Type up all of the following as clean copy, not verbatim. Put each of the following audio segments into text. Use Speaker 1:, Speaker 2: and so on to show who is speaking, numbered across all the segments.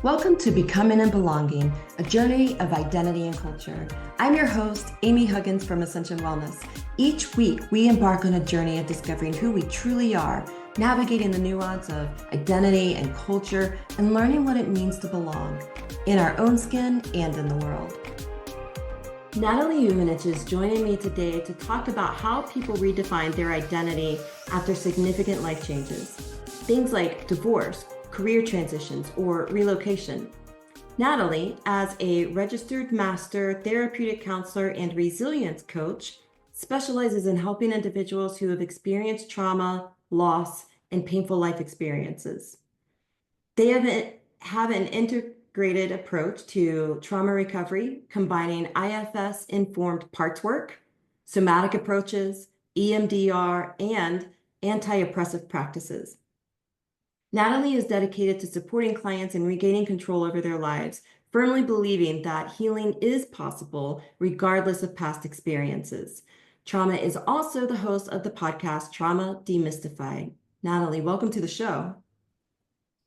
Speaker 1: Welcome to Becoming and Belonging, a journey of identity and culture. I'm your host, Amy Huggins from Ascension Wellness. Each week, we embark on a journey of discovering who we truly are, navigating the nuance of identity and culture, and learning what it means to belong in our own skin and in the world. Natalie Jovanic is joining me today to talk about how people redefine their identity after significant life changes. Things like divorce, career transitions, or relocation. Natalie, as a registered master therapeutic counselor and resilience coach, specializes in helping individuals who have experienced trauma, loss, and painful life experiences. They have an integrated approach to trauma recovery, combining IFS-informed parts work, somatic approaches, EMDR, and anti-oppressive practices. Natalie is dedicated to supporting clients in regaining control over their lives, firmly believing that healing is possible regardless of past experiences. Trauma is also the host of the podcast Trauma Demystified. Natalie, welcome to the show.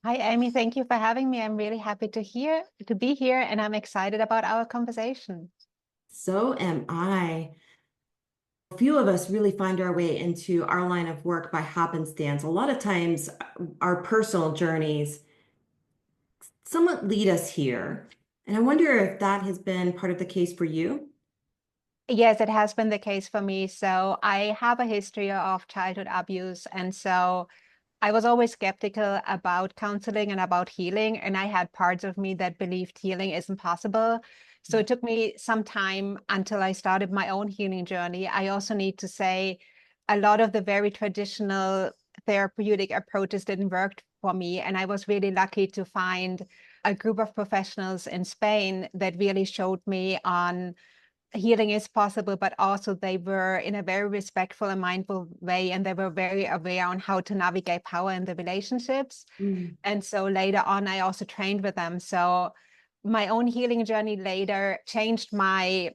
Speaker 2: Hi, Amy. Thank you for having me. I'm really happy to be here, and I'm excited about our conversation.
Speaker 1: So am I. A few of us really find our way into our line of work by happenstance. A lot of times our personal journeys somewhat lead us here. And I wonder if that has been part of the case for you.
Speaker 2: Yes, it has been the case for me. So I have a history of childhood abuse. And so I was always skeptical about counseling and about healing. And I had parts of me that believed healing isn't possible. So it took me some time until I started my own healing journey. I also need to say a lot of the very traditional therapeutic approaches didn't work for me. And I was really lucky to find a group of professionals in Spain that really showed me on healing is possible, but also they were in a very respectful and mindful way, and they were very aware on how to navigate power in the relationships. And so later on, I also trained with them. So my own healing journey later changed my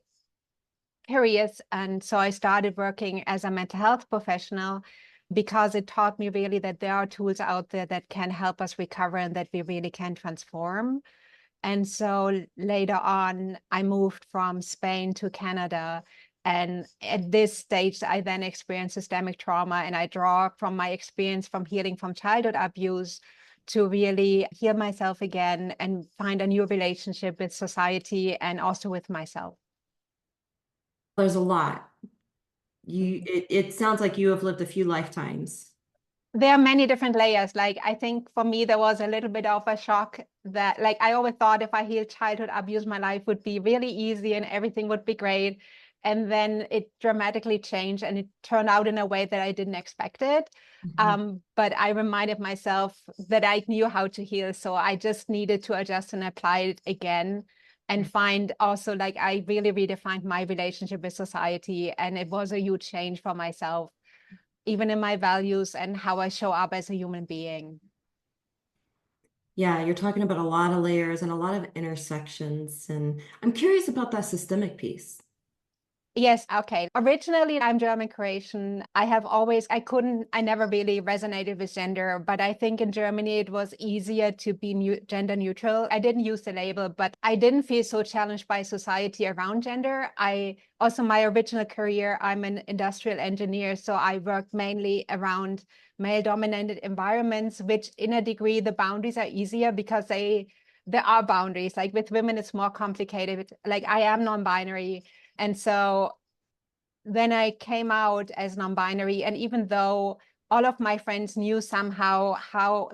Speaker 2: careers. And so I started working as a mental health professional because it taught me really that there are tools out there that can help us recover and that we really can transform. And so later on, I moved from Spain to Canada. And at this stage, I then experienced systemic trauma. And I draw from my experience from healing from childhood abuse to really heal myself again and find a new relationship with society and also with myself.
Speaker 1: There's a lot. It sounds like you have lived a few lifetimes.
Speaker 2: There are many different layers. Like, I think for me, there was a little bit of a shock that, like, I always thought if I healed childhood abuse, my life would be really easy and everything would be great. And then it dramatically changed and it turned out in a way that I didn't expect it. But I reminded myself that I knew how to heal. So I just needed to adjust and apply it again and find also, like, I really redefined my relationship with society. And it was a huge change for myself, even in my values and how I show up as a human being.
Speaker 1: Yeah, you're talking about a lot of layers and a lot of intersections. And I'm curious about that systemic piece.
Speaker 2: Yes, okay. Originally, I'm German Croatian. I never really resonated with gender, but I think in Germany it was easier to be gender neutral. I didn't use the label, but I didn't feel so challenged by society around gender. My original career, I'm an industrial engineer, so I worked mainly around male-dominated environments, which in a degree, the boundaries are easier because there are boundaries. Like with women, it's more complicated. Like I am non-binary. And so then I came out as non-binary. And even though all of my friends knew somehow how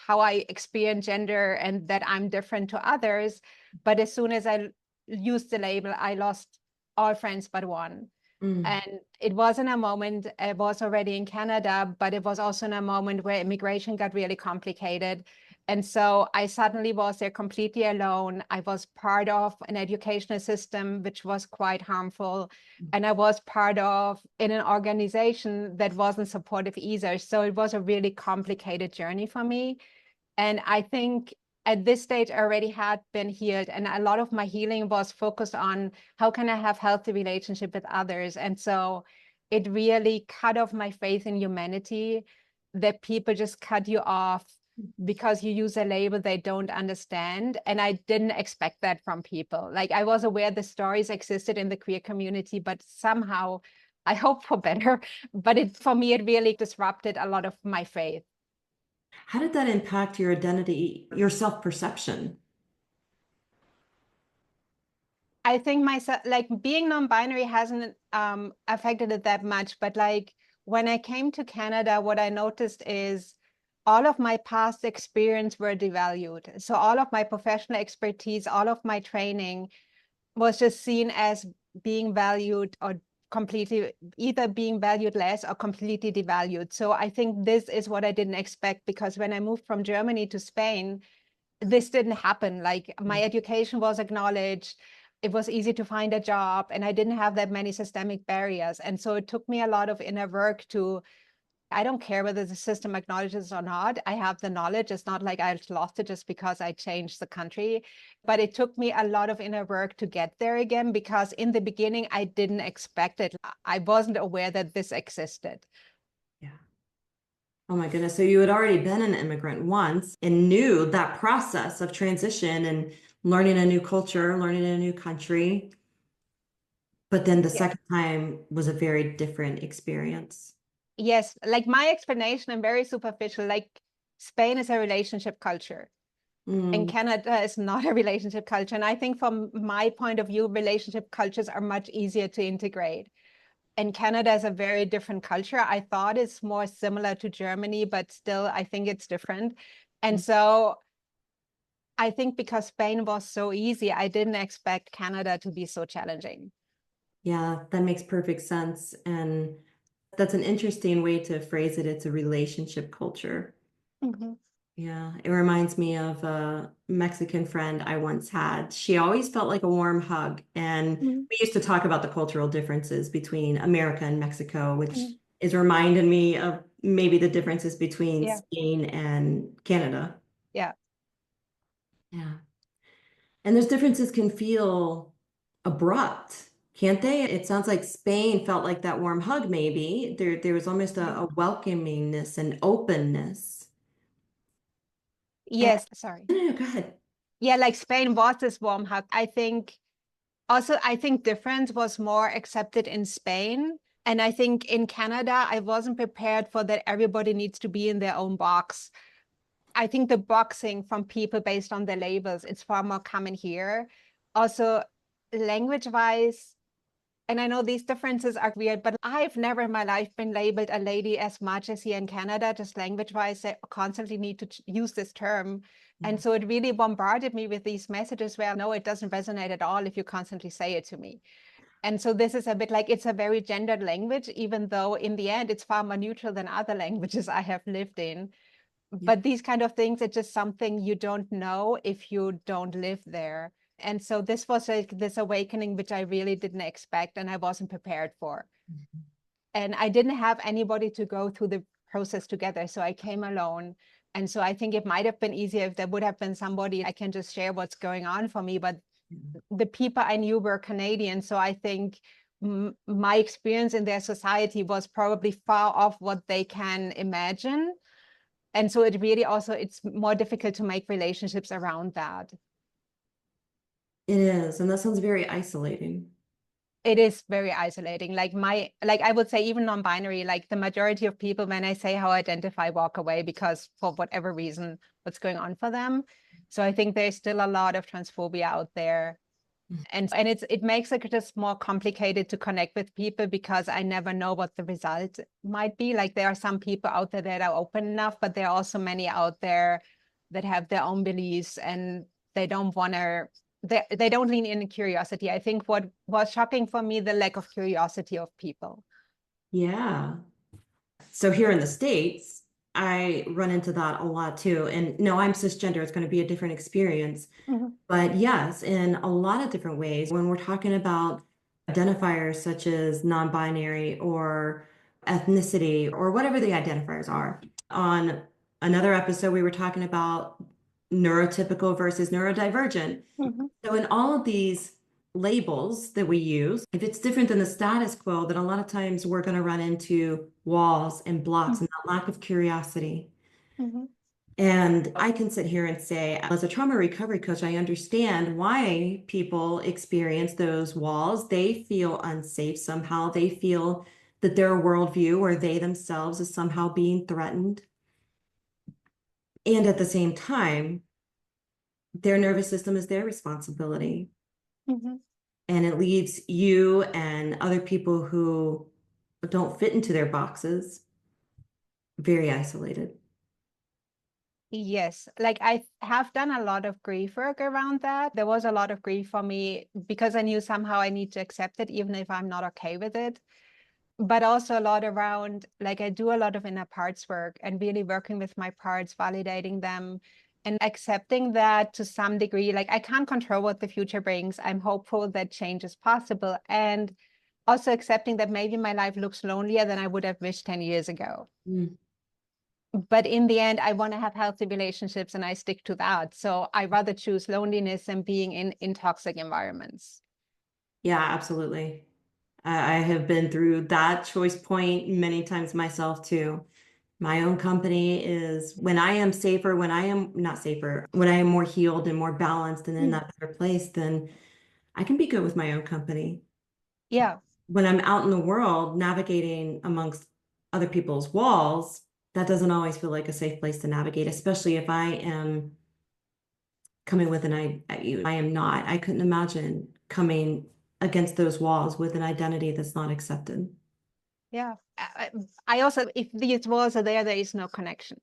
Speaker 2: I experience gender and that I'm different to others, but as soon as I used the label, I lost all friends but one. And it wasn't a moment, I was already in Canada, but it was also in a moment where immigration got really complicated. And so I suddenly was there completely alone. I was part of an educational system which was quite harmful. And I was part of in an organization that wasn't supportive either. So it was a really complicated journey for me. And I think at this stage, I already had been healed. And a lot of my healing was focused on how can I have healthy relationship with others. And so it really cut off my faith in humanity, that people just cut you off because you use a label they don't understand. And I didn't expect that from people. Like, I was aware the stories existed in the queer community, but somehow, I hope for better, but for me, it really disrupted a lot of my faith.
Speaker 1: How did that impact your identity, your self-perception?
Speaker 2: I think myself, like being non-binary hasn't affected it that much, but like when I came to Canada, what I noticed is all of my past experience were devalued. So all of my professional expertise, all of my training was just seen as being valued or completely either being valued less or completely devalued. So I think this is what I didn't expect, because when I moved from Germany to Spain, this didn't happen. Like, my education was acknowledged. It was easy to find a job, and I didn't have that many systemic barriers. And so it took me a lot of inner work to, I don't care whether the system acknowledges or not. I have the knowledge. It's not like I lost it just because I changed the country. But it took me a lot of inner work to get there again, because in the beginning, I didn't expect it. I wasn't aware that this existed.
Speaker 1: Yeah. Oh my goodness. So you had already been an immigrant once and knew that process of transition and learning a new culture, learning in a new country. But then the
Speaker 2: Yeah.
Speaker 1: second time was a very different experience.
Speaker 2: Yes, like my explanation, I'm very superficial. Like, Spain is a relationship culture. And
Speaker 1: Mm,
Speaker 2: Canada is not a relationship culture. And I think from my point of view, relationship cultures are much easier to integrate. And Canada is a very different culture. I thought it's more similar to Germany, but still, I think it's different. And so I think because Spain was so easy, I didn't expect Canada to be so challenging.
Speaker 1: yeah, that makes perfect sense. And that's an interesting way to phrase it. It's a relationship culture.
Speaker 2: Mhm.
Speaker 1: Yeah, it reminds me of a Mexican friend I once had. She always felt like a warm hug. And
Speaker 2: Mhm.
Speaker 1: we used to talk about the cultural differences between America and Mexico, which
Speaker 2: Mhm.
Speaker 1: is reminding me of maybe the differences between
Speaker 2: Yeah,
Speaker 1: Spain and Canada.
Speaker 2: yeah.
Speaker 1: Yeah. And those differences can feel abrupt, can't they? It sounds like Spain felt like that warm hug, maybe. There was almost a welcomingness and openness. And
Speaker 2: Yes, sorry.
Speaker 1: no, no, go ahead.
Speaker 2: Yeah, like Spain was this warm hug. I think also, I think difference was more accepted in Spain. And I think in Canada, I wasn't prepared for that everybody needs to be in their own box. I think the boxing from people based on their labels, it's far more common here. Also, language-wise, and I know these differences are weird, but I've never in my life been labeled a lady as much as here in Canada, just language-wise, they constantly need to use this term. And
Speaker 1: Yeah.
Speaker 2: so it really bombarded me with these messages where, no, it doesn't resonate at all if you constantly say it to me. And so this is a bit like, it's a very gendered language, even though in the end, it's far more neutral than other languages I have lived in.
Speaker 1: Yeah.
Speaker 2: But these kind of things, it's just something you don't know if you don't live there. And so this was like this awakening, which I really didn't expect and I wasn't prepared for. And I didn't have anybody to go through the process together. So I came alone. And so I think it might have been easier if there would have been somebody I can just share what's going on for me. But the people I knew were Canadian. So I think my experience in their society was probably far off what they can imagine. And so it really also, it's more difficult to make relationships around that.
Speaker 1: It is. And that sounds very isolating.
Speaker 2: It is very isolating. Like I would say, even non-binary, like the majority of people, when I say how I identify, walk away because for whatever reason, what's going on for them. So I think there's still a lot of transphobia out there. And it makes it just more complicated to connect with people because I never know what the result might be. Like, there are some people out there that are open enough, but there are also many out there that have their own beliefs and they don't want to, they don't lean in curiosity. I think what was shocking for me, the lack of curiosity of people.
Speaker 1: Yeah. So here in the States, I run into that a lot too. And no, I'm cisgender. It's going to be a different experience.
Speaker 2: Mhm.
Speaker 1: But yes, in a lot of different ways, when we're talking about identifiers such as non-binary or ethnicity or whatever the identifiers are. On another episode, we were talking about neurotypical versus neurodivergent.
Speaker 2: Mhm.
Speaker 1: So in all of these labels that we use, if it's different than the status quo, then a lot of times we're going to run into walls and blocks
Speaker 2: Mhm.
Speaker 1: and that lack of curiosity.
Speaker 2: Mhm.
Speaker 1: And I can sit here and say, as a trauma recovery coach, I understand why people experience those walls. They feel unsafe somehow. They feel that their worldview or they themselves is somehow being threatened. And at the same time, their nervous system is their responsibility.
Speaker 2: Mhm.
Speaker 1: And it leaves you and other people who don't fit into their boxes very isolated.
Speaker 2: Yes, like I have done a lot of grief work around that. There was a lot of grief for me because I knew somehow I need to accept it, even if I'm not okay with it. But also a lot around, like I do a lot of inner parts work and really working with my parts, validating them and accepting that to some degree. Like I can't control what the future brings. I'm hopeful that change is possible. And also accepting that maybe my life looks lonelier than I would have wished 10 years ago.
Speaker 1: Mm.
Speaker 2: But in the end, I want to have healthy relationships and I stick to that. So I rather choose loneliness than being in toxic environments.
Speaker 1: Yeah, absolutely. I have been through that choice point many times myself too. My own company is when I am safer, when I am not safer, when I am more healed and more balanced and in
Speaker 2: Mm.
Speaker 1: that better place, then I can be good with my own company.
Speaker 2: Yeah.
Speaker 1: When I'm out in the world navigating amongst other people's walls, that doesn't always feel like a safe place to navigate, especially if I am coming with an I am not. I couldn't imagine coming against those walls with an identity that's not accepted.
Speaker 2: Yeah. I also, if these walls are there, there is no connection.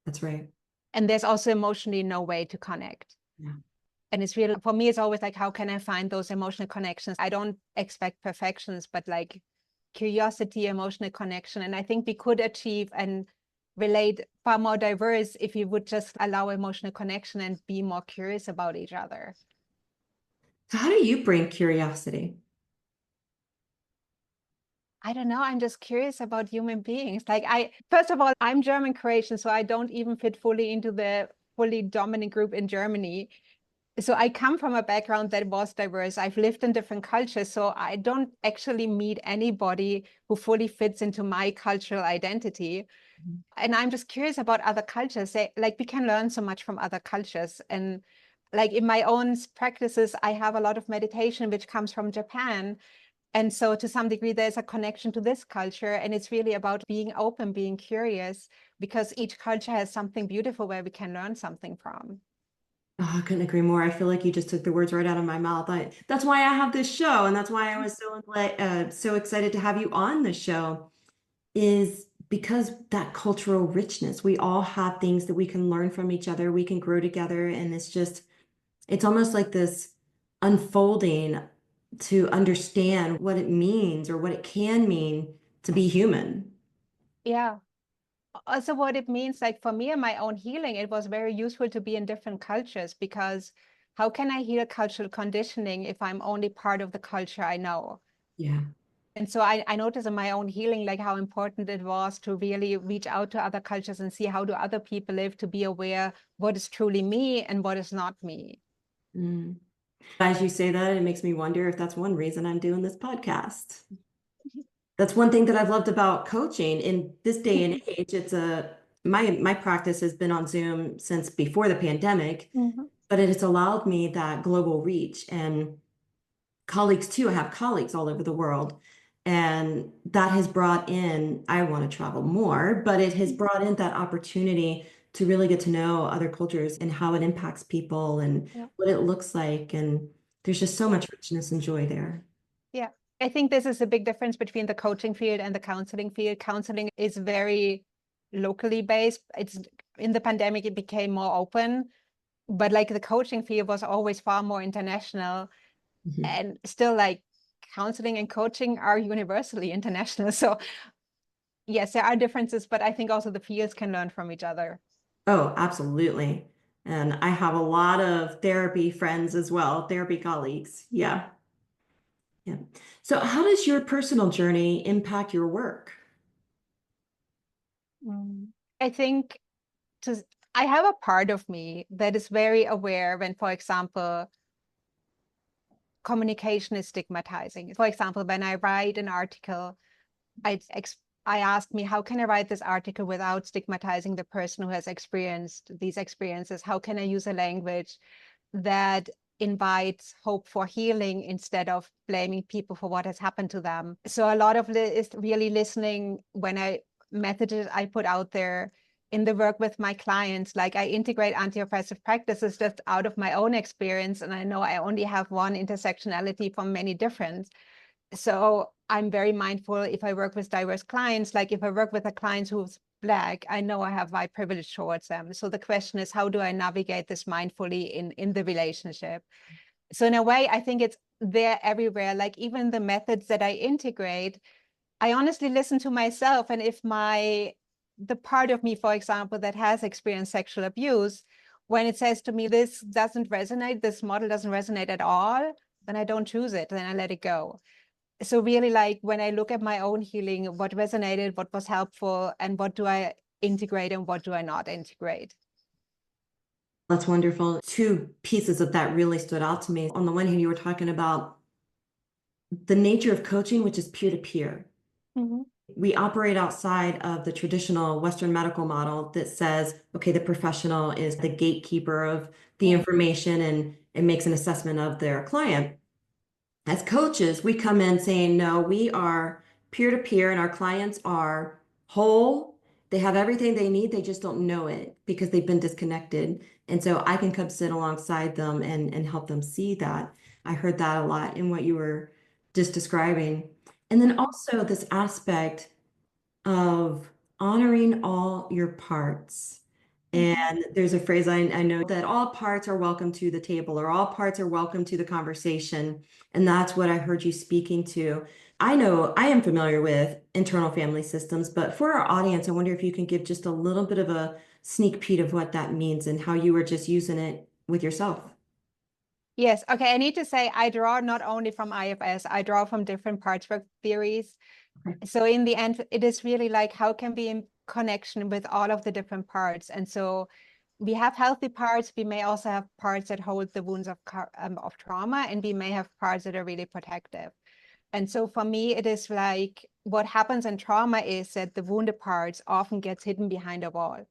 Speaker 1: That's right.
Speaker 2: And there's also emotionally no way to connect.
Speaker 1: Yeah.
Speaker 2: And it's really, for me, it's always like, how can I find those emotional connections? I don't expect perfections, but like curiosity, emotional connection. And I think we could achieve and relate far more diverse if we would just allow emotional connection and be more curious about each other.
Speaker 1: So how do you bring curiosity?
Speaker 2: I don't know. I'm just curious about human beings. Like first of all, I'm German Croatian, so I don't even fit fully into the fully dominant group in Germany. So I come from a background that was diverse. I've lived in different cultures, so I don't actually meet anybody who fully fits into my cultural identity. And I'm just curious about other cultures. Like we can learn so much from other cultures. And like in my own practices, I have a lot of meditation, which comes from Japan. And so to some degree, there's a connection to this culture. And it's really about being open, being curious, because each culture has something beautiful where we can learn something from.
Speaker 1: Oh, I couldn't agree more. I feel like you just took the words right out of my mouth. That's why I have this show, and that's why I was so excited to have you on the show, is because that cultural richness. We all have things that we can learn from each other. We can grow together, and it's almost like this unfolding to understand what it means or what it can mean to be human.
Speaker 2: Yeah. Also, what it means, like for me and my own healing, it was very useful to be in different cultures because how can I heal cultural conditioning if I'm only part of the culture I know?
Speaker 1: Yeah.
Speaker 2: And so I noticed in my own healing, like how important it was to really reach out to other cultures and see how do other people live to be aware what is truly me and what is not me.
Speaker 1: Mm. As you say that, it makes me wonder if that's one reason I'm doing this podcast. That's one thing that I've loved about coaching in this day and age. My practice has been on Zoom since before the pandemic,
Speaker 2: Mhm.
Speaker 1: but it has allowed me that global reach and colleagues too. I have colleagues all over the world. And that has brought in, I want to travel more, but it has brought in that opportunity to really get to know other cultures and how it impacts people and
Speaker 2: Yeah.
Speaker 1: what it looks like. And there's just so
Speaker 2: Yeah.
Speaker 1: much richness and joy there.
Speaker 2: Yeah. I think this is a big difference between the coaching field and the counseling field. Counseling is very locally based. It's in the pandemic, it became more open, but like the coaching field was always far more international
Speaker 1: Mhm.
Speaker 2: and still like counseling and coaching are universally international. So yes, there are differences, but I think also the fields can learn from each other.
Speaker 1: Oh, absolutely. And I have a lot of therapy friends as well, therapy colleagues. Yeah. Yeah. So how does your personal journey impact your work?
Speaker 2: Mm. I think to I have a part of me that is very aware when, for example, communication is stigmatizing. For example, when I write an article, I I asked me, how can I write this article without stigmatizing the person who has experienced these experiences? How can I use a language that invites hope for healing instead of blaming people for what has happened to them? So a lot of it is really listening when messages I put out there in the work with my clients. Like, I integrate anti-oppressive practices just out of my own experience. And I know I only have one intersectionality from many different. So I'm very mindful if I work with diverse clients, like if I work with a client who's Black, I know I have white privilege towards them. So the question is, how do I navigate this mindfully in the relationship? So in a way, I think it's there everywhere. Like, even the methods that I integrate, I honestly listen to myself. And if the part of me, for example, that has experienced sexual abuse, when it says to me, this doesn't resonate, this model doesn't resonate at all, then I don't choose it, then I let it go. So really, like, when I look at my own healing, what resonated, what was helpful, and what do I integrate and what do I not integrate?
Speaker 1: That's wonderful. Two pieces of that really stood out to me. On the one hand, you were talking about the nature of coaching, which is peer-to-peer.
Speaker 2: Mm-hmm.
Speaker 1: We operate outside of the traditional Western medical model that says, okay, the professional is the gatekeeper of the information and makes an assessment of their client. As coaches, we come in saying, no, we are peer-to-peer and our clients are whole. They have everything they need. They just don't know it because they've been disconnected. And so I can come sit alongside them and help them see that. I heard that a lot in what you were just describing. And then also this aspect of honoring all your parts. And there's a phrase I know that all parts are welcome to the table, or all parts are welcome to the conversation. And that's what I heard you speaking to. I know I am familiar with internal family systems, but for our audience, I wonder if you can give just a little bit of a sneak peek of what that means and how you were just using it with yourself.
Speaker 2: Yes. Okay. I need to say, I draw not only from IFS, I draw from different parts work theories.
Speaker 1: Okay.
Speaker 2: So in the end, it is really like, how can we in connection with all of the different parts? And so we have healthy parts. We may also have parts that hold the wounds of trauma, and we may have parts that are really protective. And so for me, it is like, what happens in trauma is that the wounded parts often gets hidden behind a wall.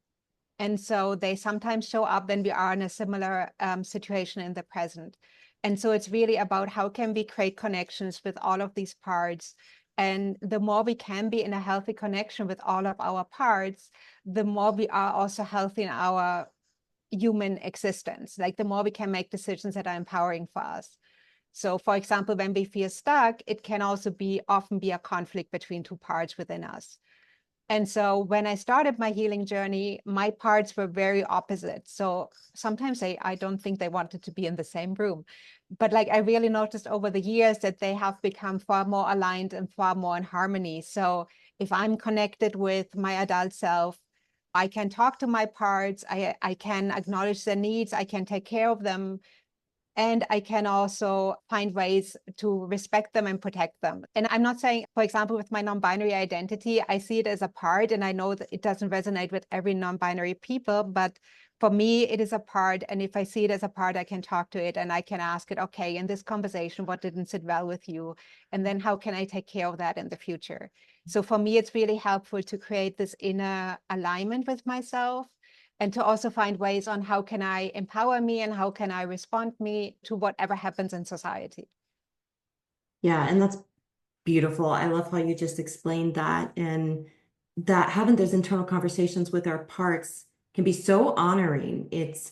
Speaker 2: And so they sometimes show up when we are in a similar situation in the present. And so it's really about, how can we create connections with all of these parts? And the more we can be in a healthy connection with all of our parts, the more we are also healthy in our human existence. Like, the more we can make decisions that are empowering for us. So for example, when we feel stuck, it can also often be a conflict between two parts within us. And so when I started my healing journey, my parts were very opposite. So sometimes I don't think they wanted to be in the same room. But like, I really noticed over the years that they have become far more aligned and far more in harmony. So if I'm connected with my adult self, I can talk to my parts, I can acknowledge their needs, I can take care of them, and I can also find ways to respect them and protect them. And I'm not saying, for example, with my non-binary identity, I see it as a part, and I know that it doesn't resonate with every non-binary people, but for me, it is a part. And if I see it as a part, I can talk to it and I can ask it, okay, in this conversation, what didn't sit well with you? And then how can I take care of that in the future? So for me, it's really helpful to create this inner alignment with myself, and to also find ways on how can I empower me and how can I respond me to whatever happens in society.
Speaker 1: Yeah, and that's beautiful. I love how you just explained that, and that having those internal conversations with our parts can be so honoring. It's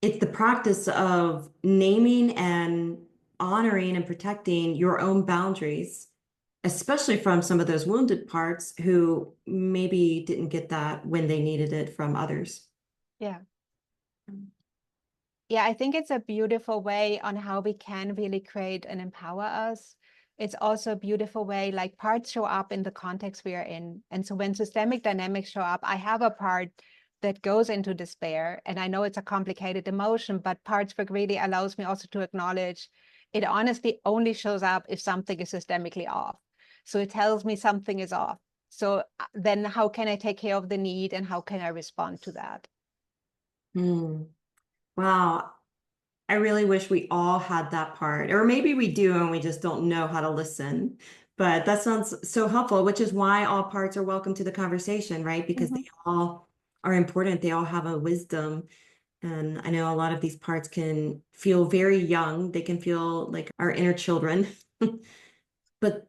Speaker 1: the practice of naming and honoring and protecting your own boundaries, especially from some of those wounded parts who maybe didn't get that when they needed it from others.
Speaker 2: Yeah. Yeah, I think it's a beautiful way on how we can really create and empower us. It's also a beautiful way, like, parts show up in the context we are in. And so when systemic dynamics show up, I have a part that goes into despair. And I know it's a complicated emotion, but parts work really allows me also to acknowledge it honestly only shows up if something is systemically off. So it tells me something is off. So then how can I take care of the need and how can I respond to that?
Speaker 1: Wow. I really wish we all had that part, or maybe we do and we just don't know how to listen. But that sounds so helpful, which is why all parts are welcome to the conversation, right? Because they all are important. They all have a wisdom. And I know a lot of these parts can feel very young. They can feel like our inner children. But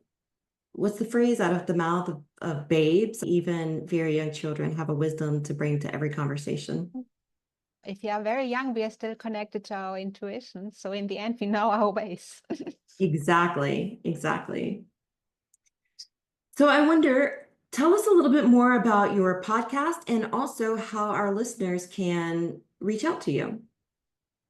Speaker 1: what's the phrase? Out of the mouth of babes, even very young children have a wisdom to bring to every conversation.
Speaker 2: If you are very young, we are still connected to our intuition. So in the end, we know our ways.
Speaker 1: Exactly, exactly. So I wonder, tell us a little bit more about your podcast and also how our listeners can reach out to you.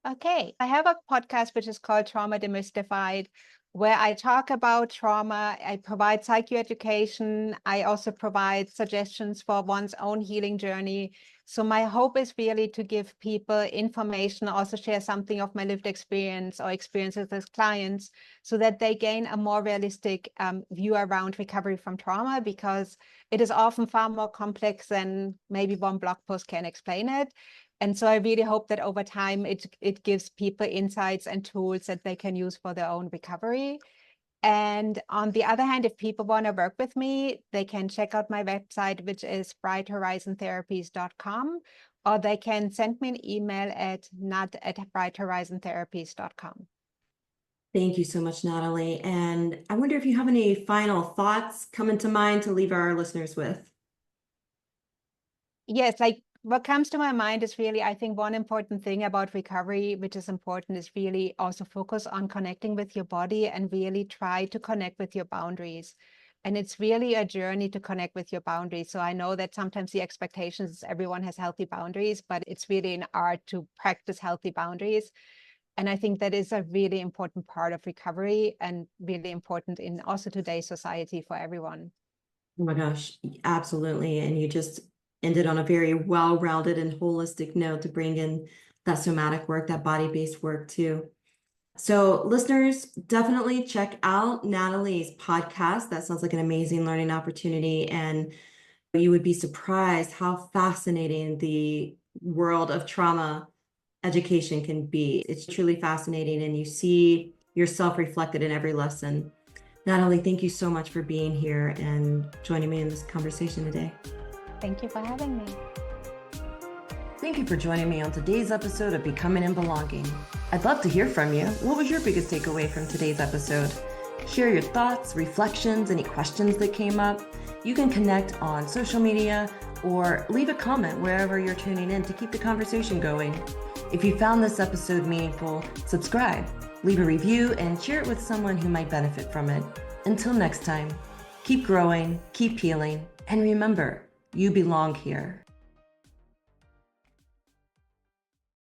Speaker 2: Okay, I have a podcast which is called Trauma Demystified, where I talk about trauma. I provide psychoeducation. I also provide suggestions for one's own healing journey. So my hope is really to give people information, also share something of my lived experience or experiences with clients so that they gain a more realistic view around recovery from trauma, because it is often far more complex than maybe one blog post can explain it. And so I really hope that over time, it gives people insights and tools that they can use for their own recovery. And on the other hand, if people want to work with me, they can check out my website, which is brighthorizontherapies.com, or they can send me an email at nat@brighthorizontherapies.com.
Speaker 1: Thank you so much, Natalie. And I wonder if you have any final thoughts coming to mind to leave our listeners with.
Speaker 2: Yes, like what comes to my mind is really, I think one important thing about recovery, which is important, is really also focus on connecting with your body and really try to connect with your boundaries. And it's really a journey to connect with your boundaries. So I know that sometimes the expectations is everyone has healthy boundaries, but it's really an art to practice healthy boundaries. And I think that is a really important part of recovery and really important in also today's society for everyone.
Speaker 1: Oh my gosh, absolutely. And you just ended on a very well-rounded and holistic note to bring in that somatic work, that body-based work too. So listeners, definitely check out Natalie's podcast. That sounds like an amazing learning opportunity. And you would be surprised how fascinating the world of trauma education can be. It's truly fascinating, and you see yourself reflected in every lesson. Natalie, thank you so much for being here and joining me in this conversation today.
Speaker 2: Thank you for having me.
Speaker 1: Thank you for joining me on today's episode of Becoming and Belonging. I'd love to hear from you. What was your biggest takeaway from today's episode? Share your thoughts, reflections, any questions that came up. You can connect on social media or leave a comment wherever you're tuning in to keep the conversation going. If you found this episode meaningful, subscribe, leave a review, and share it with someone who might benefit from it. Until next time, keep growing, keep healing, and remember, you belong here.